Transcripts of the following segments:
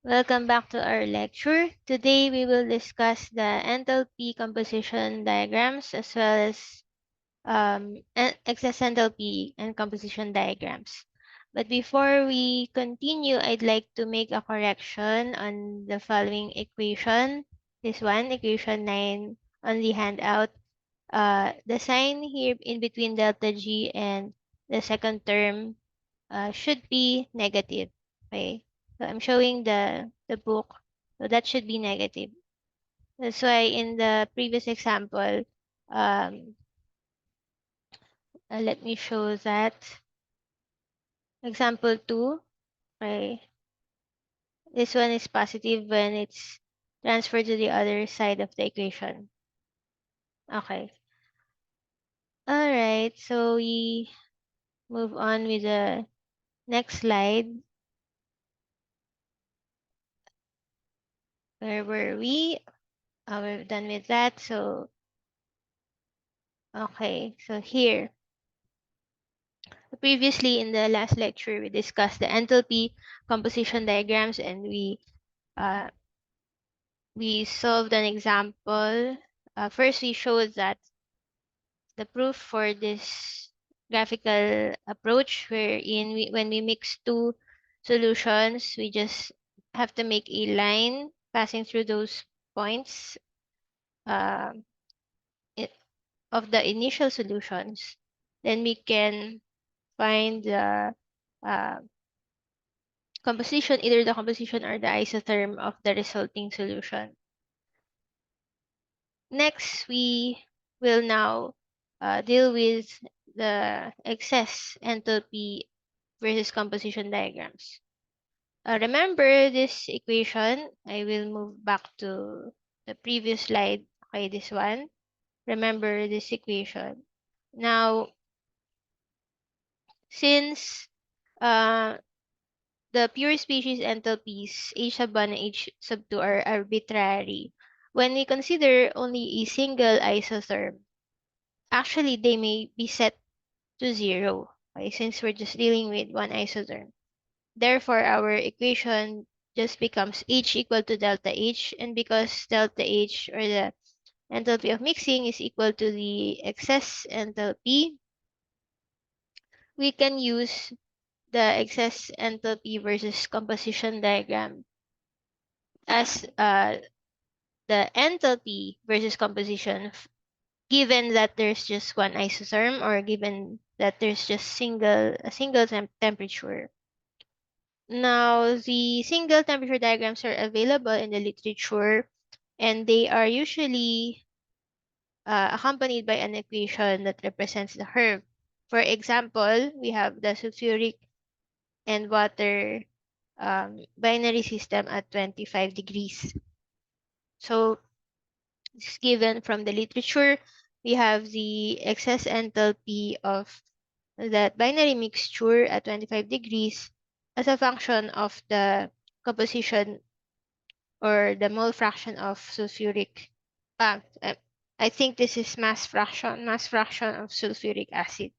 Welcome back to our lecture. Today we will discuss the enthalpy composition diagrams as well as excess enthalpy and composition diagrams. But before we continue, I'd like to make a correction on the following equation. This one, equation 9 on the handout. The sign here in between delta G and the second term should be negative. Okay. So I'm showing the book. So that should be negative. That's why in the previous example, um, let me show that. Example 2. Okay. This one is positive when it's transferred to the other side of the equation. Okay. All right. So we move on with the next slide. Where were we? We're done with that. So, okay. So here. Previously, in the last lecture, we discussed the enthalpy composition diagrams, and uh, we solved an example. First, we showed that the proof for this graphical approach, wherein when we mix two solutions, we just have to make a line passing through those points uh, i- of the initial solutions. Then we can find the uh, composition, either the composition or the isotherm of the resulting solution. Next, we will now deal with the excess enthalpy versus composition diagrams. Remember this equation. I will move back to the previous slide. Okay, this one. Remember this equation. Now, since uh, the pure species enthalpies H sub 1 and H sub 2 are arbitrary, when we consider only a single isotherm, actually they may be set to 0, okay, since we're just dealing with one isotherm. Therefore, our equation just becomes H equal to delta H, and because delta H, or the enthalpy of mixing, is equal to the excess enthalpy, we can use the excess enthalpy versus composition diagram as the enthalpy versus composition given that there's just one isotherm, or given that there's just a single temperature. Now, the single temperature diagrams are available in the literature, and they are usually accompanied by an equation that represents the curve. For example, we have the sulfuric and water binary system at 25 degrees. So it's given from the literature. We have the excess enthalpy of that binary mixture at 25 degrees as a function of the composition, or the mole fraction of sulfuric. Uh, uh, I think this is mass fraction of sulfuric acid.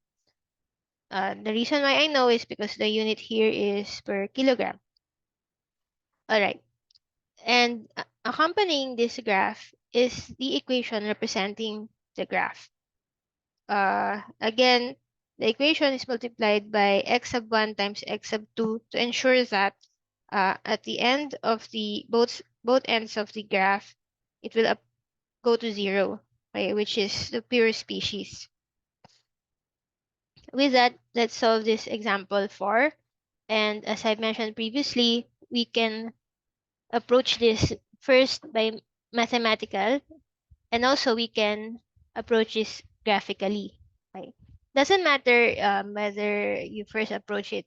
The reason why I know is because the unit here is per kilogram. All right. And accompanying this graph is the equation representing the graph. Again, the equation is multiplied by x sub 1 times x sub 2 to ensure that at the end of the both ends of the graph, it will go to 0, okay, which is the pure species. With that, let's solve this example 4. And as I mentioned previously, we can approach this first by mathematical, and also we can approach this graphically. Okay? Doesn't matter whether you first approach it,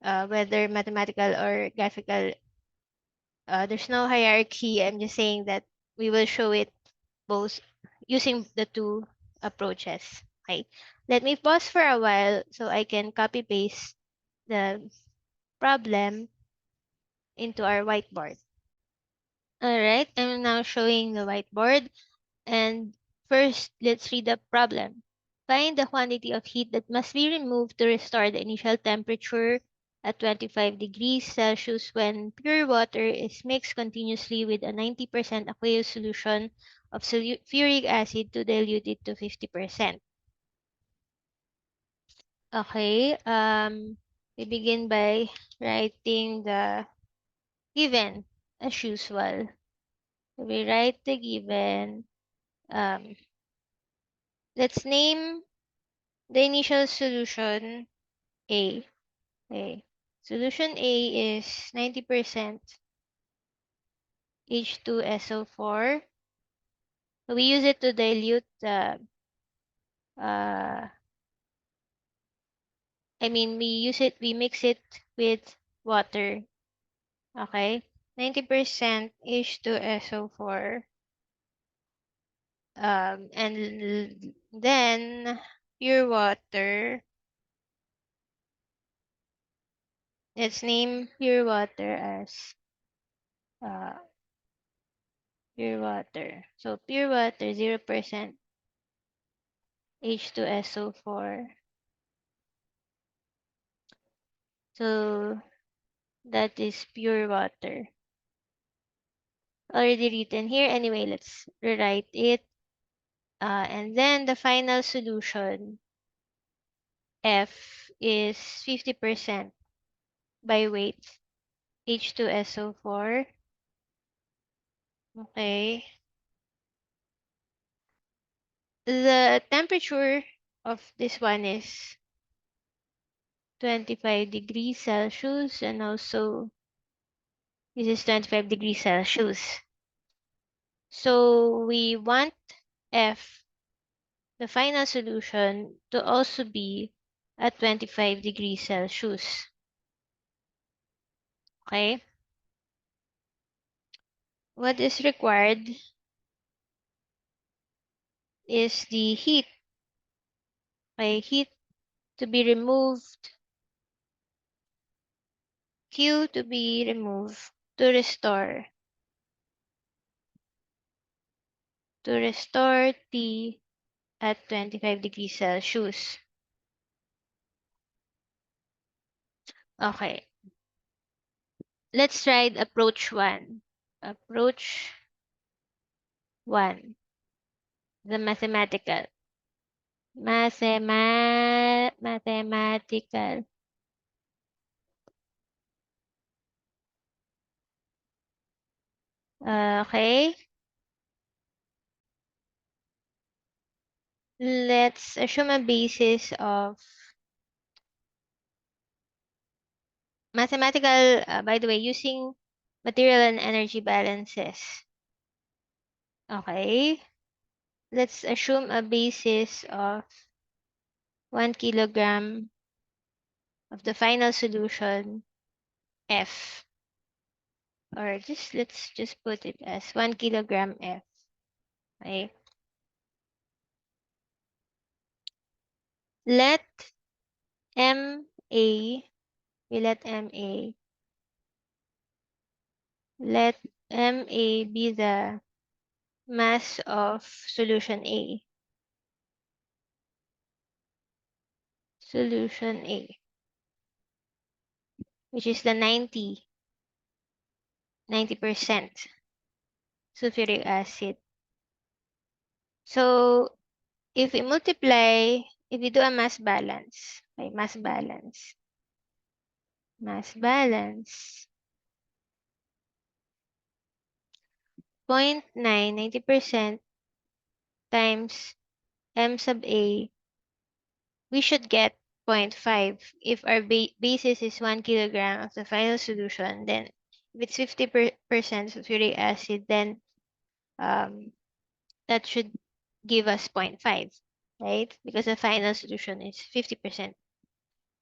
whether mathematical or graphical. There's no hierarchy. I'm just saying that we will show it both using the two approaches. Okay. Let me pause for a while so I can copy paste the problem into our whiteboard. All right, I'm now showing the whiteboard. And first, let's read the problem. Find the quantity of heat that must be removed to restore the initial temperature at 25 degrees Celsius when pure water is mixed continuously with a 90% aqueous solution of sulfuric acid to dilute it to 50%. Okay, we begin by writing the given as usual. So we write the given. Um, let's name the initial solution A. Okay. Solution A is 90% H2SO4. So we use it to dilute the, uh, we mix it with water. Okay. 90% H2SO4. Then pure water. Let's name pure water as uh, pure water. So pure water 0% H2SO4. So that is pure water. Already written here. Anyway, let's rewrite it. And then the final solution F is 50% by weight H2SO4. Okay. The temperature of this one is 25 degrees Celsius, and also this is 25 degrees Celsius. So we want F, the final solution, to also be at 25 degrees Celsius. Okay? What is required is the heat. Okay, heat to be removed, Q to be removed to restore T at 25 degrees Celsius. Okay. Let's try approach 1. Approach 1. The mathematical. Mathematical. Okay. Let's assume a basis of mathematical, by the way, using material and energy balances. Okay. Let's assume a basis of 1 kilogram of the final solution F. Or let's just put it as 1 kilogram F. Okay. Let MA, we let MA, let MA be the mass of solution A. Solution A, which is the 90% sulfuric acid. So if we multiply, if we do a mass balance, okay, mass balance, 0.9, 90% times M sub A, we should get 0.5. If our basis is 1 kilogram of the final solution, then if it's 50% sulfuric acid, then um, that should give us 0.5, right? Because the final solution is 50%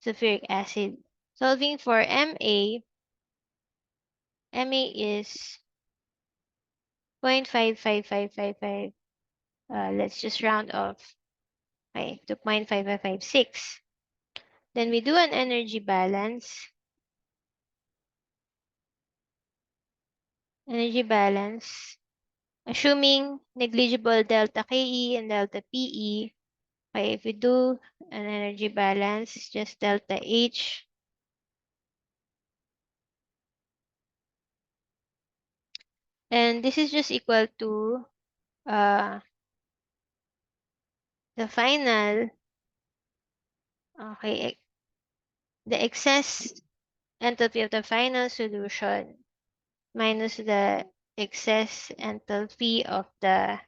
sulfuric acid. Solving for MA is 0.55555. Let's just round off, okay, to 0.5556. Then we do an energy balance. Energy balance. Assuming negligible delta KE and delta PE, okay, if we do an energy balance, just delta H And this is just equal to uh, the final, okay, the excess enthalpy of the final solution minus the excess enthalpy of the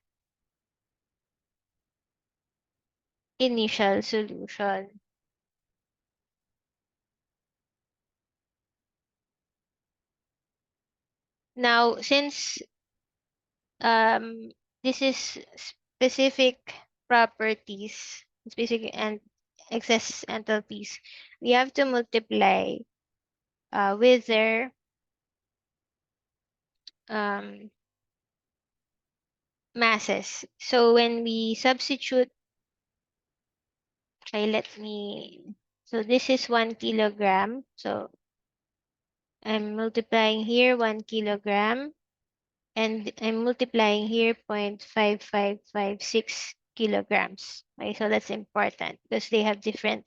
initial solution. Now, since um, this is specific properties, specific and excess enthalpies, we have to multiply with their um, masses. So when we substitute, okay, so this is 1 kilogram. So I'm multiplying here 1 kilogram, and I'm multiplying here 0.5556 kilograms. Okay, so that's important because they have different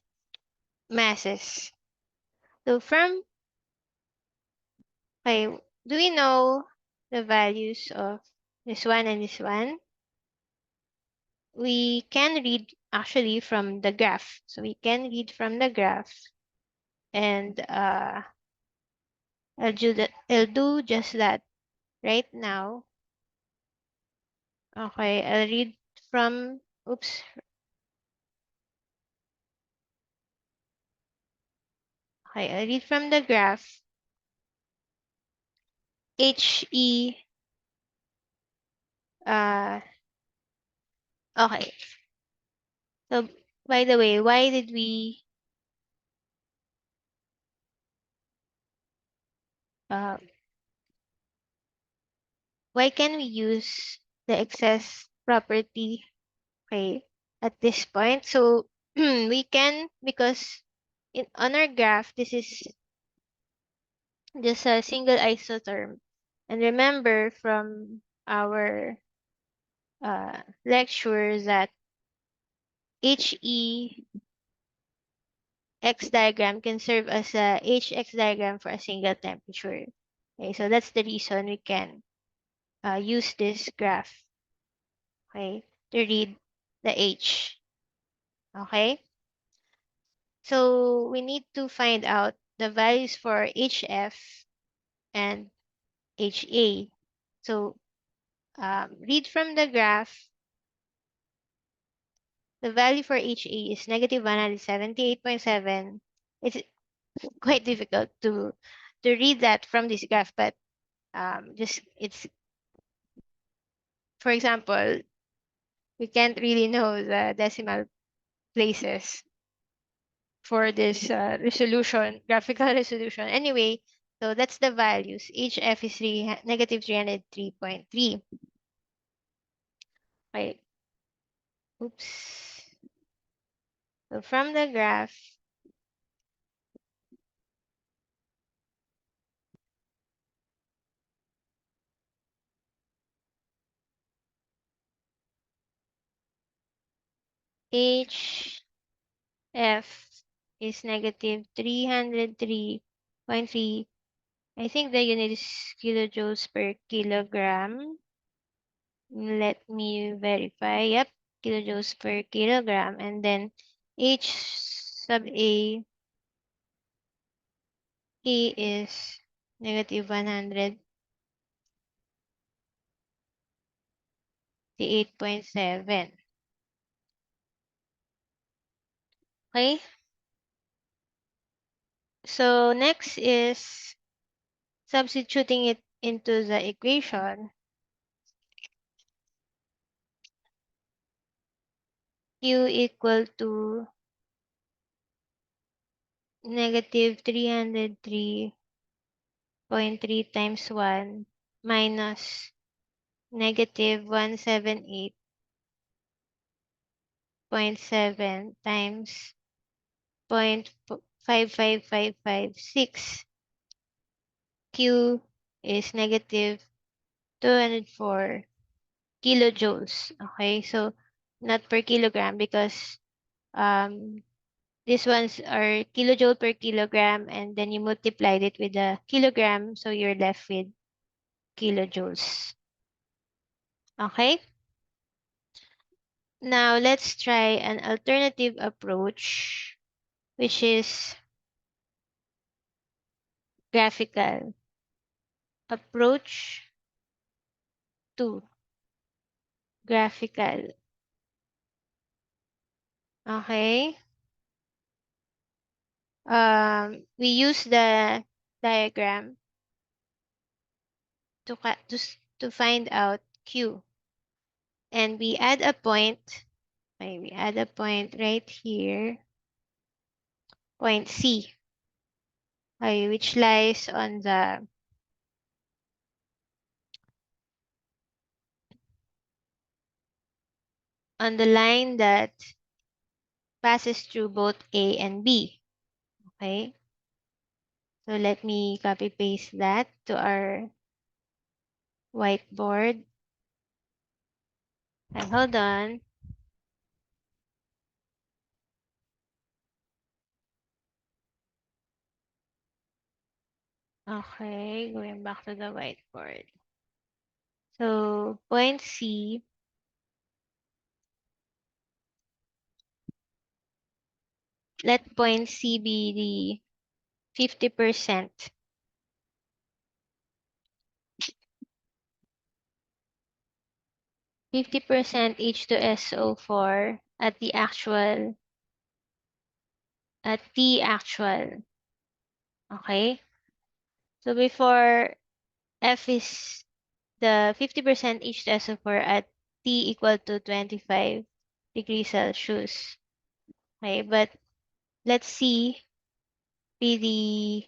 masses. So okay, do we know the values of this one and this one? We can read actually from the graph. So we can read from the graph, and I'll do just that right now. Okay, I'll read from, oops. Okay, I'll read from the graph. HE, uh, okay. So, by the way, uh, why can we use the excess property, okay, at this point? So, we can, because on our graph, this is just a single isotherm. And remember from our lecture that HE X diagram can serve as a HX diagram for a single temperature. Okay, so that's the reason we can use this graph, okay, to read the H. Okay, so we need to find out the values for HF and HA. So read from the graph. The value for HA is negative 178.7. It's quite difficult to read that from this graph, but just it's, for example, we can't really know the decimal places for this resolution, graphical resolution. Anyway, so that's the values. HF is negative 303.3. Okay, oops. So from the graph, HF is negative 303.3. I think the unit is kilojoules per kilogram. Let me verify. Yep, kilojoules per kilogram. And then H sub A, E is negative 108.7. Okay, so next is substituting it into the equation. Q equal to negative 303.3 times 1 minus negative 178.7 times 0.55556. Q is negative 204 kilojoules. Okay, so not per kilogram because um these ones are kilojoule per kilogram, and then you multiplied it with the kilogram, so you're left with kilojoules. Okay? Now, let's try an alternative approach, which is graphical. Approach 2, graphical. Okay? We use the diagram to find out Q. And we add a point. Okay, we add a point right here. Point C. Okay, which lies on the line that passes through both A and B. Okay? So let me copy paste that to our whiteboard. And hold on. Okay, going back to the whiteboard. So point C, let point C be the 50%. 50% H2SO4 at the actual, at T actual. Okay? So before F is the 50% H2SO4 at T equal to 25 degrees Celsius. Okay, but let's see be the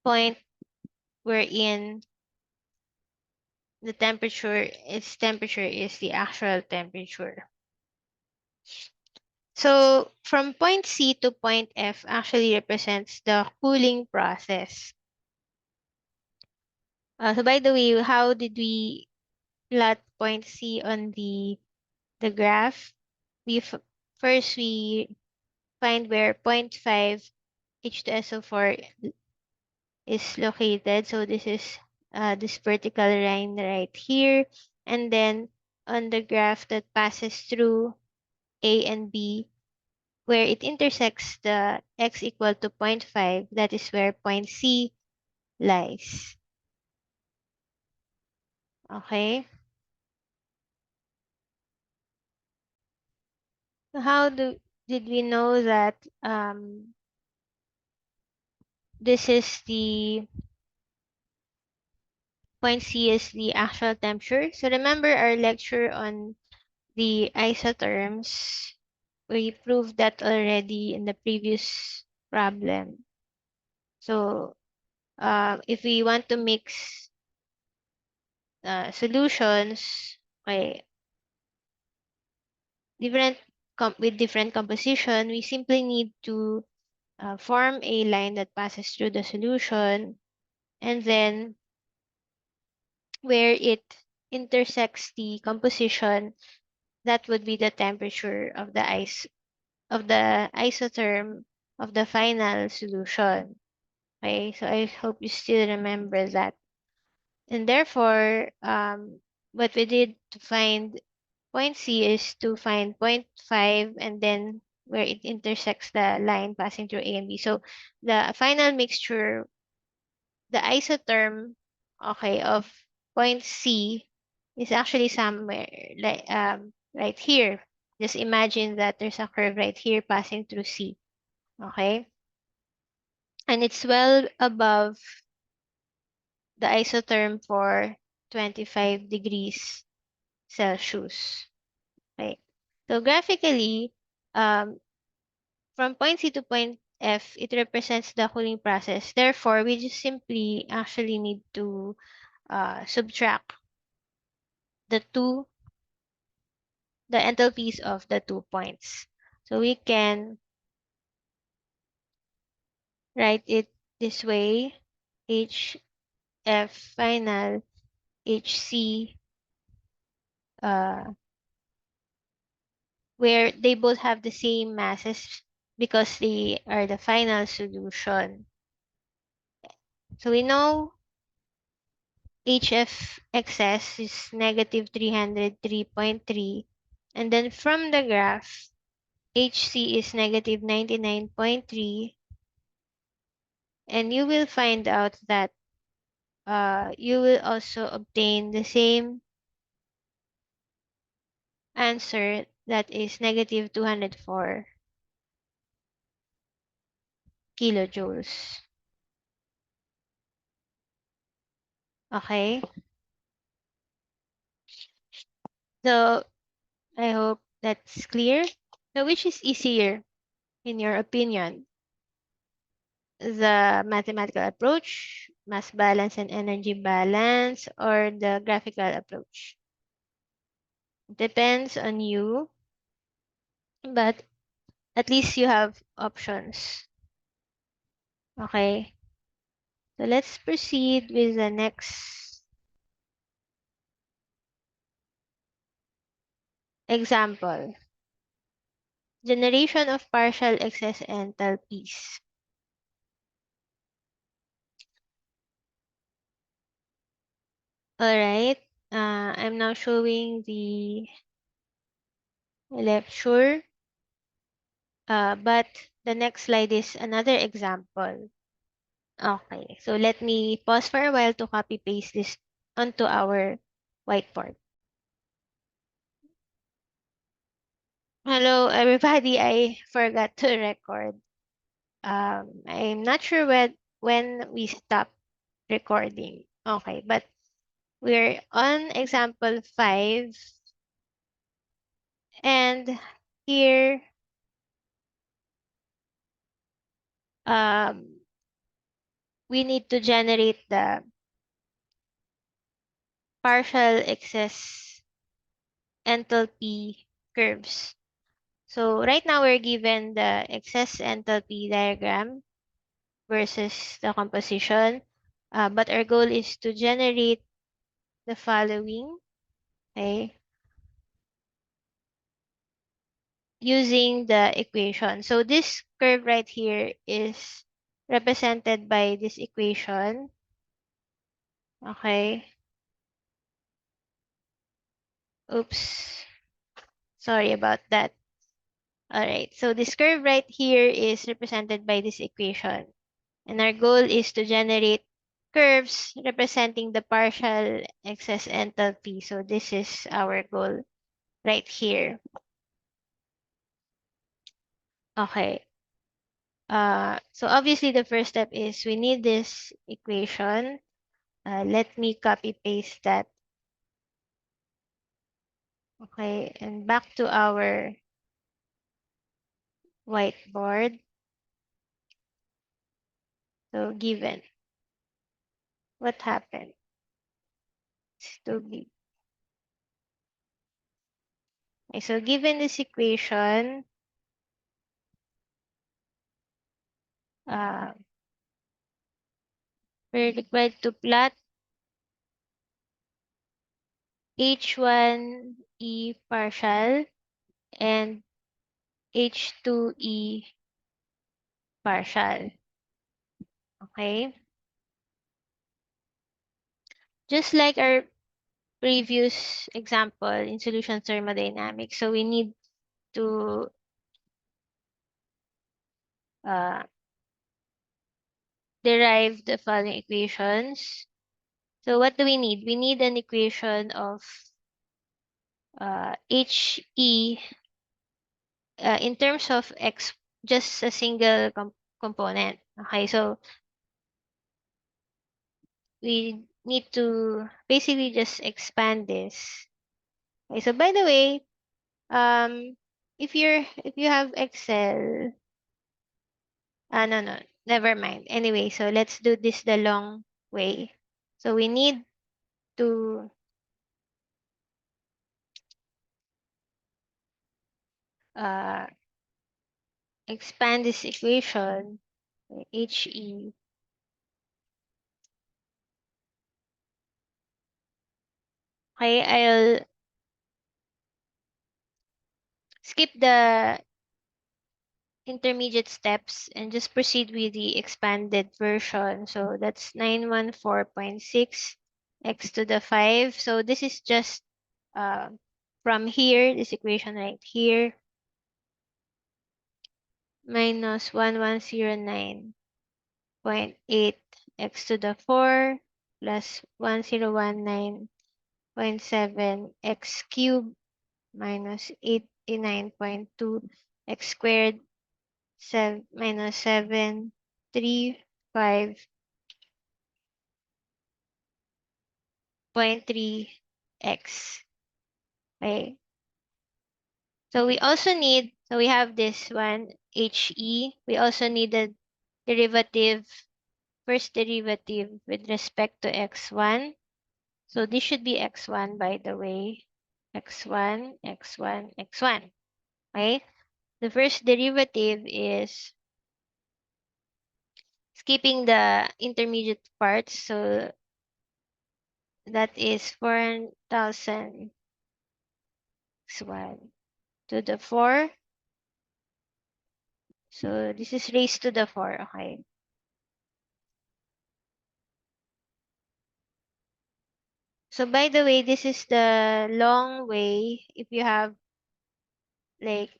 point wherein the temperature, its temperature is the actual temperature. So from point C to point F actually represents the cooling process. So by the way, how did we plot point C on the graph? First we find where point 0.5 H2SO4 is located. So this is this vertical line right here. And then on the graph that passes through A and B, where it intersects the x equal to zero point 0.5, that is where point C lies. Okay? So how did we know that this is the point C is the actual temperature? So remember our lecture on the isotherms. We proved that already in the previous problem. So if we want to mix solutions, okay, with different composition, we simply need to form a line that passes through the solution, and then where it intersects the composition, that would be the temperature of the isotherm of the final solution. Okay, so I hope you still remember that. And therefore, what we did to find point C is to find point 0.5 and then where it intersects the line passing through A and B. So the final mixture, the isotherm, okay, of point C is actually somewhere like right here. Just imagine that there's a curve right here passing through C. Okay? And it's well above the isotherm for 25 degrees Celsius. Okay. So graphically, um, from point C to point F, it represents the cooling process. Therefore, we just simply actually need to subtract the enthalpies of the 2 points. So we can write it this way: HF final, HC, uh, where they both have the same masses because they are the final solution. So we know HF excess is negative 303.3. And then from the graph, HC is negative 99.3. And you will find out that you will also obtain the same answer, that is negative 204 kilojoules. Okay? So I hope that's clear. So which is easier in your opinion? The mathematical approach, mass balance and energy balance, or the graphical approach? Depends on you, but at least you have options. Okay? So let's proceed with the next example. Generation of partial excess enthalpies. Alright, I'm now showing the lecture, but the next slide is another example. Okay, so let me pause for a while to copy paste this onto our whiteboard. Hello, everybody. I forgot to record. I'm not sure when we stop recording. Okay, but we're on example 5, and here um we need to generate the partial excess enthalpy curves. So right now we're given the excess enthalpy diagram versus the composition, but our goal is to generate the following, okay, using the equation. So this curve right here is represented by this equation, okay. Oops, sorry about that. All right, so this curve right here is represented by this equation. And our goal is to generate curves representing the partial excess enthalpy. So this is our goal right here. Okay. So obviously the first step is we need this equation. Let me copy paste that. Okay, and back to our whiteboard. So given, what happened? It's too big. Okay, so given this equation, uh, we're required to plot H1E partial and H2E partial. Okay? Just like our previous example in solution thermodynamics, so we need to uh, derive the following equations. So what do we need? We need an equation of HE in terms of X, just a single component. Okay, so we need to basically just expand this. Okay, so by the way, if you have Excel, no, no, never mind. Anyway, so let's do this the long way. So we need to uh expand this equation, HE. Okay, I'll skip the intermediate steps and just proceed with the expanded version. So that's 914.6 x to the 5. So this is just from here, this equation right here, minus 1109.8 x to the 4 plus 1019.7 x cubed minus 89.2 x squared minus 735.3 x. Okay. So we also need, so we have this one, HE. We also need the derivative, first derivative with respect to x1. So this should be x1, by the way. x1, x1, x1. Okay? The first derivative is skipping the intermediate parts. So that is 4,000 x1 to the 4. So this is raised to the 4. Okay. So by the way, this is the long way if you have like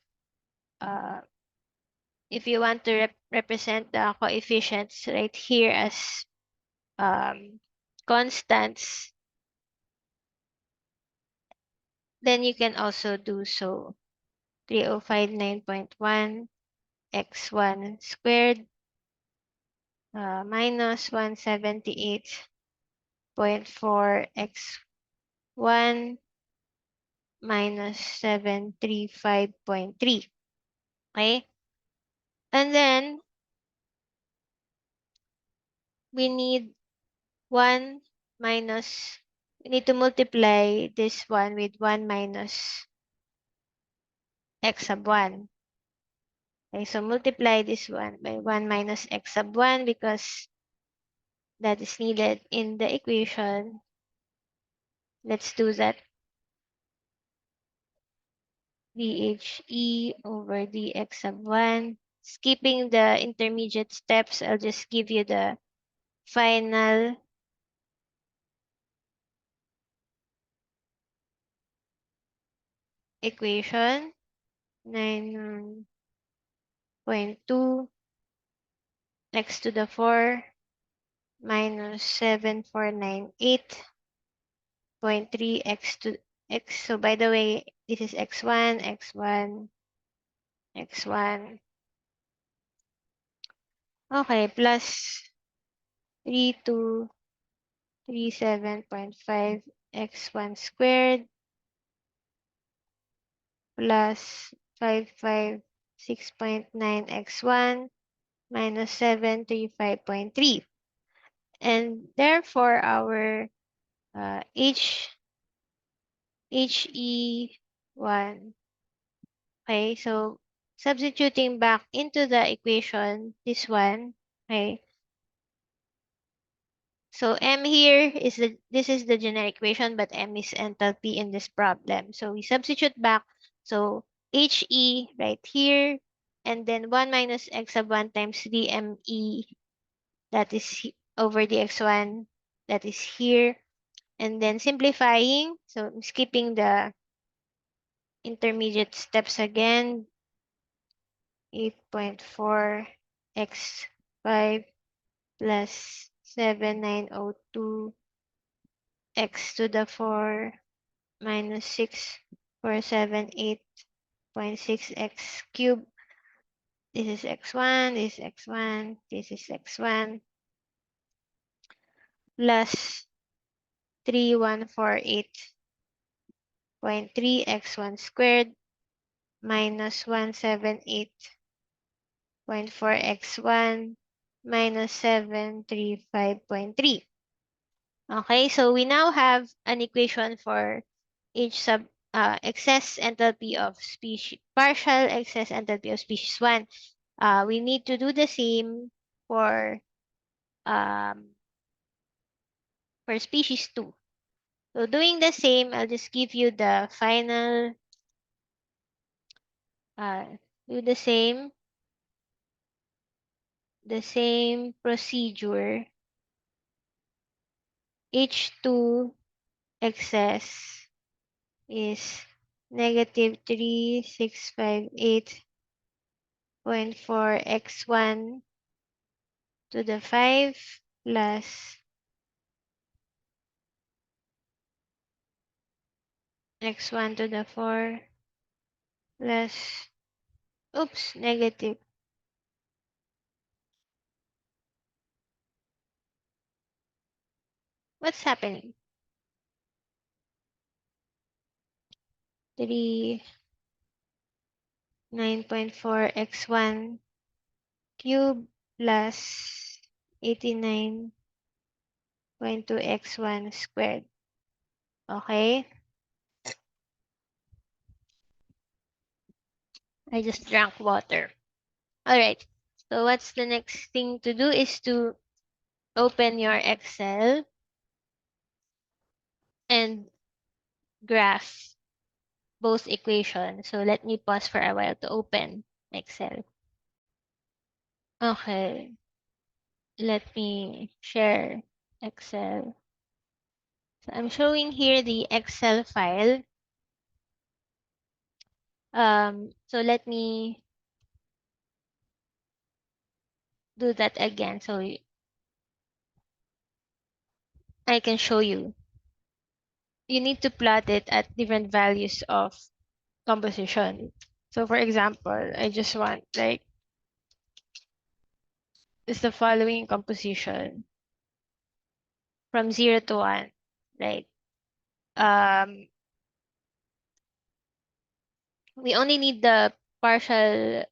if you want to represent the coefficients right here as constants, then you can also do so. 3059.1 x1 squared minus 178.4 x1 minus 735.3. Okay? And then we need 1 minus, we need to multiply this one with 1 minus x sub 1. Okay, so multiply this one by 1 minus x sub 1 because that is needed in the equation. Let's do that. dhe over dx sub 1. Skipping the intermediate steps, I'll just give you the final equation. 9.2 x to the 4 minus 7498.3 x to x. So by the way, this is x1, x1, x1. Okay, plus 3237.5 x1 squared plus 556.9 x1 minus 735.3. And therefore, our HE1. Okay, so substituting back into the equation, this one, okay. So M here is this is the generic equation, but M is enthalpy in this problem. So we substitute back. So HE right here, and then 1 minus x sub 1 times DME, that is over the x1, that is here. And then simplifying, so I'm skipping the intermediate steps again. 8.4 x5 plus 7902 x to the 4 minus 6478.6 x cubed. This is x1, this is x1, this is x1 plus 3148.3 x1 squared minus 178.4 x1 minus 735.3. Okay, so we now have an equation for each excess enthalpy of species, partial excess enthalpy of species 1. We need to do the same um, for species 2. So doing the same, I'll just give you the final, uh, do the same procedure H2 excess is negative 3658.4 x1 to the 5 plus x1 to the 4 plus, oops, negative. What's happening? 9.4 x1 cube plus 89.2 x1 squared. Okay? I just drank water. Alright. So what's the next thing to do is to open your Excel and graph both equations. So let me pause for a while to open Excel. Okay. Let me share Excel. So I'm showing here the Excel file. So let me do that again so I can show you. You need to plot it at different values of composition. So for example, I just want like is the following composition from 0 to 1, right? Um, we only need the partial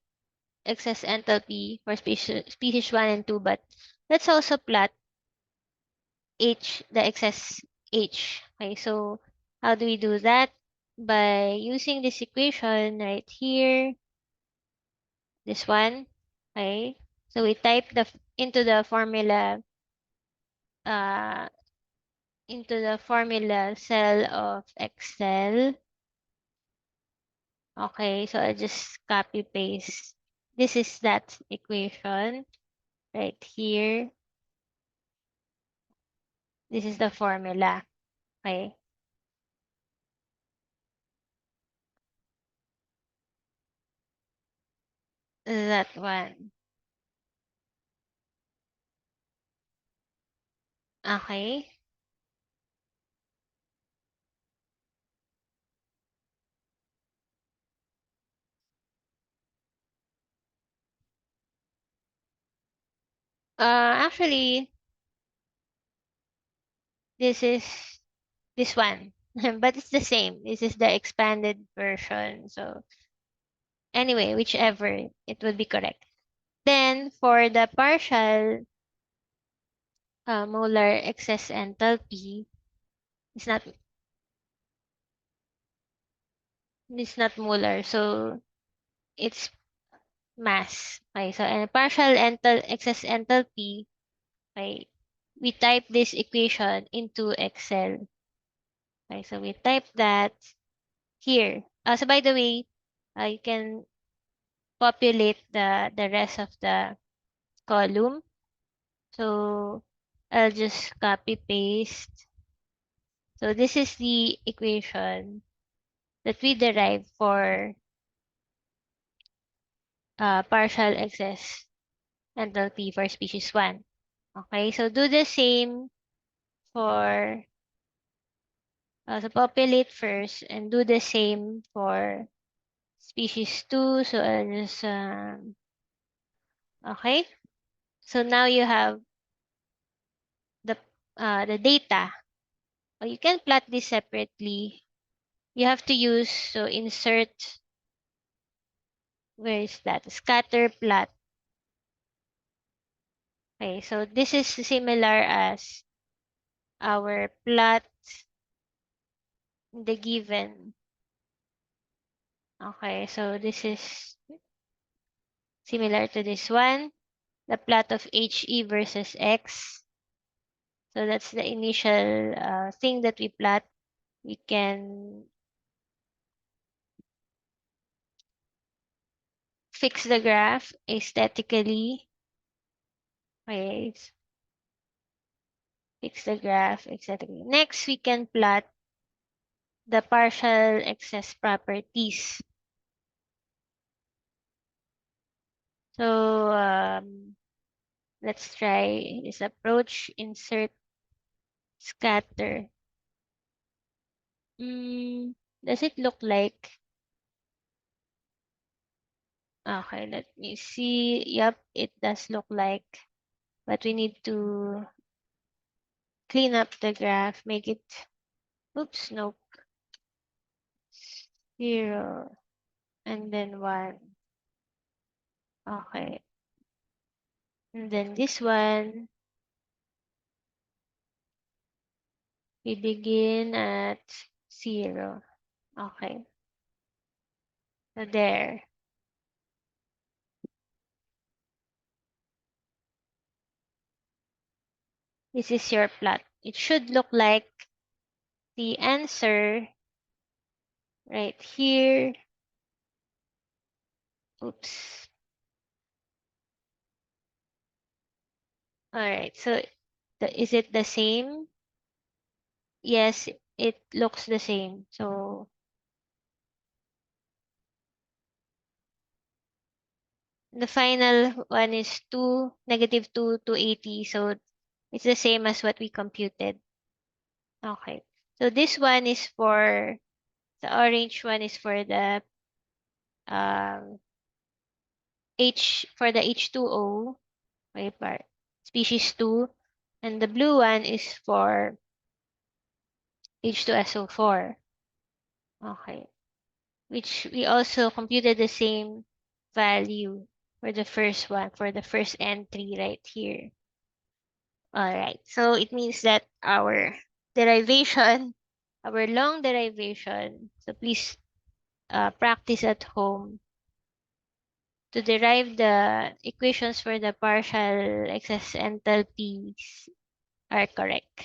excess enthalpy for species 1 and 2, but let's also plot H, the excess H. Okay, so how do we do that? By using this equation right here, this one, okay? So we type into the formula, uh, into the formula cell of Excel. Okay, so I just copy paste. This is that equation right here. This is the formula. Okay, that one. Okay. Actually, this is this one, but it's the same. This is the expanded version. So anyway, whichever, it would be correct. Then for the partial molar excess enthalpy, it's not it's not molar, so it's mass. Okay, so and partial excess enthalpy, okay, we type this equation into Excel. Okay, so we type that here. So by the way, you can populate the rest of the column. So I'll just copy paste. So this is the equation that we derive for partial excess enthalpy for species 1. Okay, so do the same for, so populate first and do the same for species 2. So I'll just, okay. So now you have the, the data. You can plot this separately. You have to use, so insert, where is that? Scatter plot. Okay, so this is similar as our plot in the given. Okay, so this is similar to this one, the plot of HE versus X. So that's the initial thing that we plot. We can fix the graph aesthetically. Okay. fix the graph, etc. Next, we can plot the partial excess properties. So let's try this approach. Insert scatter. Does it look like? Okay, let me see. Yep, it does look like. But we need to clean up the graph, make it, oops, nope, 0, and then 1. Okay. And then this one, we begin at 0. Okay. So there. This is your plot. It should look like the answer right here. Oops. All right. So is it the same? Yes, it looks the same. So the final one is 2, -2 to 80. So it's the same as what we computed. Okay. So this one is for the orange one is for the um H2O, okay, part species 2, and the blue one is for H2SO4. Okay. Which we also computed the same value for the first one, for the first entry right here. All right. So it means that our derivation, our long derivation, so please practice at home to derive the equations for the partial excess enthalpies are correct.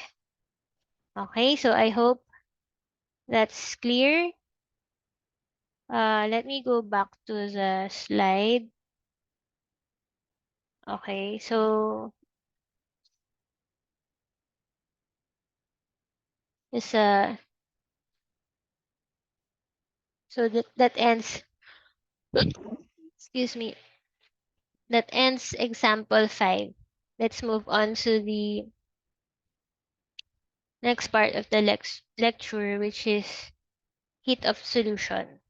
Okay, so I hope that's clear. Let me go back to the slide. Okay, so this so that ends excuse me, that ends example 5. Let's move on to the next part of the lecture, which is heat of solution.